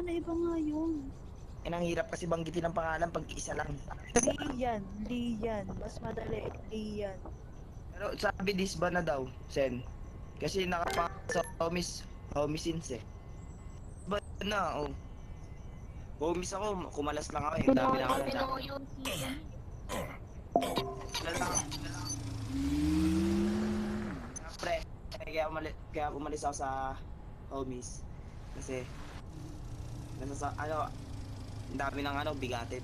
Sana iba nga yun. Ang hirap kasi banggitin ang pangalan pag isa lang. Lian. Mas madali, Lian. Pero sabi disba na daw, Sen. Kasi nakapasok sa homies eh. Ba na, oh. Homies ako, kumalas lang ako eh. Dami na ako na. yung season. Siyempre, kaya umalis ako sa homies. Kasi, nasa sa, ang dami ng bigatin.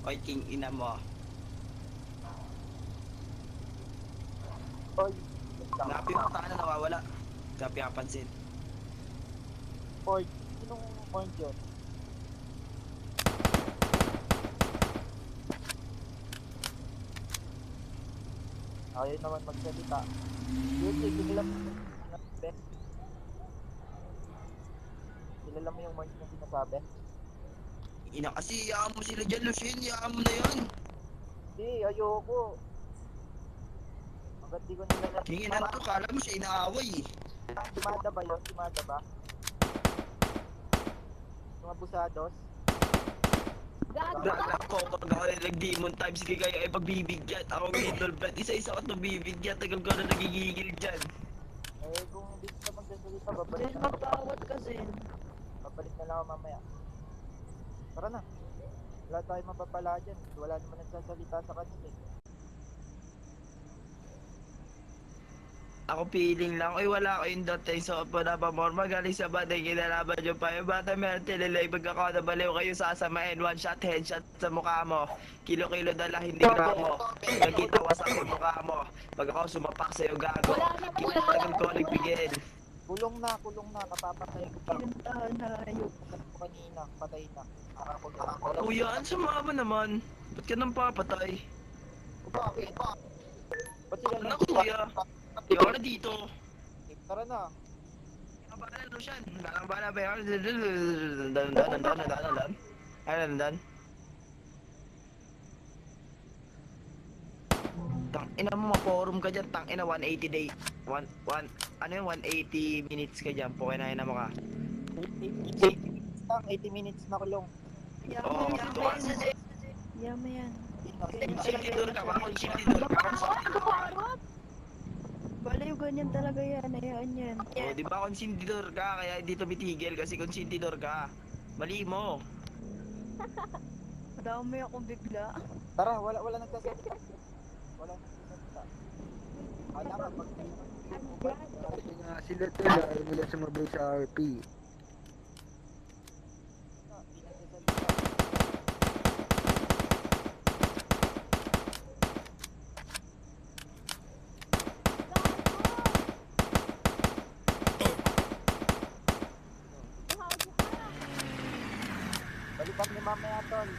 Oy, king ina mo. Oy, Napi mo, taka na nawawala. Sabi kapansin. oy, sinong point yun? Ayaw naman magsalita. Yun, kilala mo yung sinasabi? Kilala mo yung mark na sinasabi? Ina kasi, iyaan mo sila dyan, Lucien. Iyaan mo na yan. Hindi, ayoko. Agad di ko nila King ina to, kala mo siya inaaway eh. Simada ba yun? Simada ba? Mga busados? Gago Gago ka! ako pag ako na nag-demon times kay kayo ay pagbibigyan. Ako ng idol bet, isa-isa ko ito bibigyan. Tagal ko na nagigigil dyan. Eh, kung hindi ka magsasalita, babalik Then na ako. magpawat kasi. Babalik na lang ako mamaya. Tara na. Wala tayong mapapala dyan. Wala naman nagsasalita sa kanila eh. Ako feeling lang, ay wala kayong dating sa panapamor. Magaling sa batay, kinalaban yung pa. Yung bata meron tililay, pag ako nabaliw kayo sasamahin. One shot, headshot sa mukha mo. Kilo-kilo dala, hindi gramo. Nagitawas ako sa mukha mo. Pag ako sumapak sa'yo gago. Kitagal ko nagbigil. Kulong na, napapatay ko pa. Pinuntahan na ayok. Sabi ko kanina, patay na. Nakakulong. Kuya, ang sumama naman. Ba't ka nang papatay? Bakit? Ba't sila Ano kuya? Di ako na dito. Tara na. Nakabala na siya. Nakabala ba yan? Dandan. Ano dandan? Tang ina mo ma-forum ka dyan. Tang ina 180 day. Ano yung 180 minutes ka dyan? Pukinain na mo ka. 80 minutes na kulong. Oo, tuwan. Yama yan. Konsilidor ka ba? Konsilidor ka ba? Bala yung ganyan talaga yan. Hayaan yan. O, di ba konsilidor ka? Kaya hindi tumitigil kasi konsilidor ka. Mali mo. Madami akong bigla. Tara, wala nagsasalita. Wala nagsasalita. Kala ka pag Kasi nga sila tila, ayaw nila sumabay sa RP. Balikan ni mamaya tol.